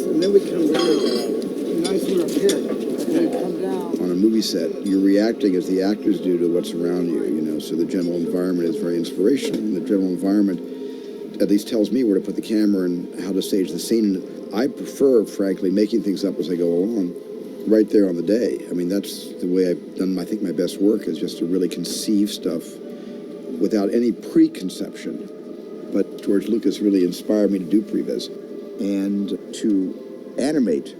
and then we come down. Nice one up here. And we come down. On a movie set, you're reacting as the actors do to what's around you, you know, so the general environment is very inspirational. And the general environment at least tells me where to put the camera and how to stage the scene. And I prefer, frankly, making things up as I go along, right there on the day. I mean, that's the way I've done, I think, my best work, is just to really conceive stuff without any preconception. But George Lucas really inspired me to do Previs and to animate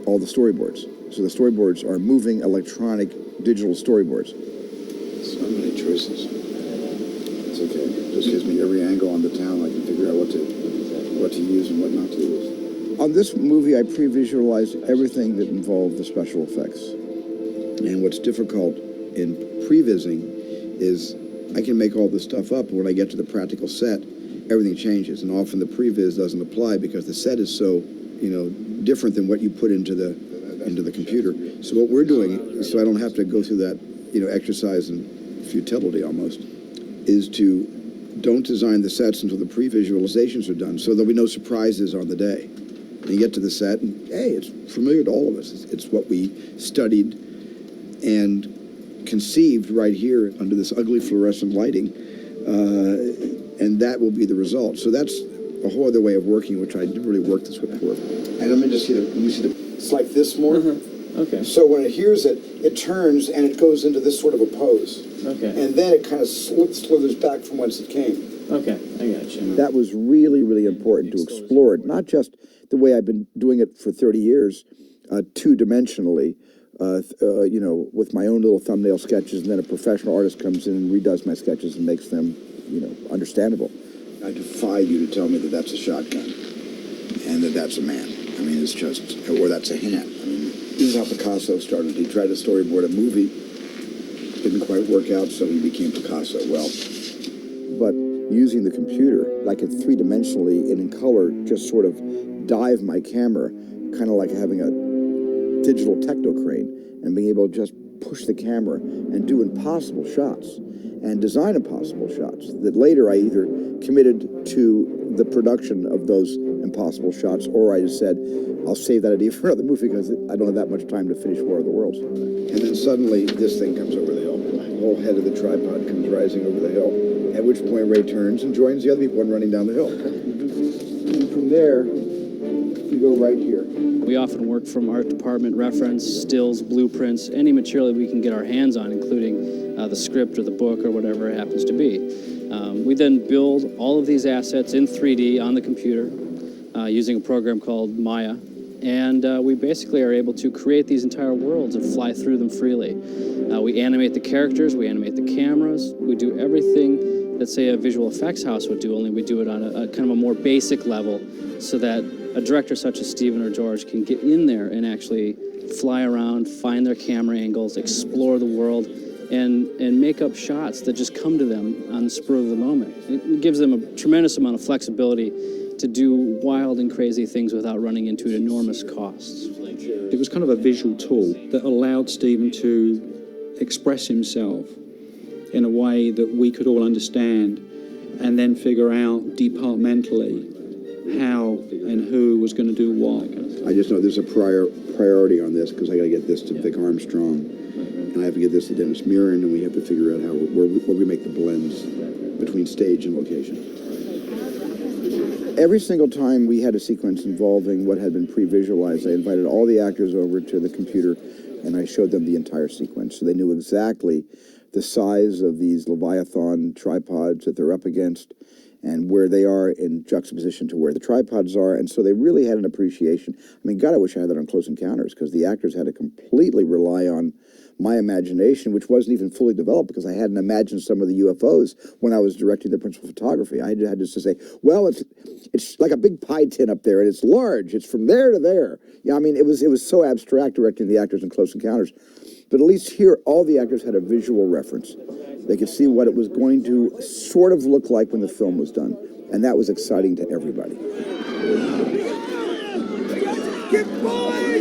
all the storyboards. So the storyboards are moving electronic digital storyboards. So many choices. It's okay. It just gives me every angle on the town. I can figure out what to use and what not to use. On this movie, I pre-visualized everything that involved the special effects. And what's difficult in prevising is I can make all this stuff up, but when I get to the practical set, everything changes. And often the previs doesn't apply because the set is so, you know, different than what you put into the computer. So what we're doing, so I don't have to go through that, you know, exercise in futility almost, is to don't design the sets until the pre-visualizations are done, so there'll be no surprises on the day. And you get to the set, and hey, it's familiar to all of us. It's what we studied and conceived right here under this ugly fluorescent lighting, and that will be the result. So that's a whole other way of working, which I didn't really work this way before. And let me just see it's like this more. Okay. So when it hears it, it turns and it goes into this sort of a pose. Okay. And then it kind of slithers back from whence it came. Okay, I got you. That was really, really important to explore it, not just the way I've been doing it for 30 years, two-dimensionally, you know, with my own little thumbnail sketches, and then a professional artist comes in and redoes my sketches and makes them, you know, understandable. I defy you to tell me that that's a shotgun and that that's a man. I mean, it's just, or that's a hand. I mean, this is how Picasso started. He tried to storyboard a movie, didn't quite work out, so he became Picasso. Well, but using the computer, I could three-dimensionally and in color just sort of dive my camera, kind of like having a digital techno crane, and being able to just push the camera and do impossible shots and design impossible shots that later I either committed to the production of those impossible shots, or I just said, I'll save that idea for another movie because I don't have that much time to finish War of the Worlds. And then suddenly this thing comes over the hill. The whole head of the tripod comes rising over the hill, at which point Ray turns and joins the other people running down the hill. And from there, we go right here. We often work from art department reference, stills, blueprints, any material that we can get our hands on, including the script or the book or whatever it happens to be. We then build all of these assets in 3D on the computer using a program called Maya. And we basically are able to create these entire worlds and fly through them freely. We animate the characters, we animate the cameras, we do everything that, say, a visual effects house would do, only we do it on a kind of a more basic level so that a director such as Steven or George can get in there and actually fly around, find their camera angles, explore the world, and make up shots that just come to them on the spur of the moment. It gives them a tremendous amount of flexibility to do wild and crazy things without running into enormous costs. It was kind of a visual tool that allowed Steven to express himself in a way that we could all understand and then figure out departmentally how and who was going to do what. I just know there's a priority on this because I got to get this to Vic Armstrong, and I have to get this to Dennis Murin, and we have to figure out where we make the blends between stage and location. Every single time we had a sequence involving what had been pre-visualized, I invited all the actors over to the computer, and I showed them the entire sequence, so they knew exactly the size of these Leviathan tripods that they're up against, and where they are in juxtaposition to where the tripods are, and so they really had an appreciation. I mean, God, I wish I had that on Close Encounters, because the actors had to completely rely on my imagination, which wasn't even fully developed because I hadn't imagined some of the UFOs when I was directing the principal photography. I had just to say, well, it's like a big pie tin up there, and it's large. It's from there to there. Yeah, I mean, it was so abstract directing the actors in Close Encounters. But at least here, all the actors had a visual reference. They could see what it was going to sort of look like when the film was done. And that was exciting to everybody. Get going!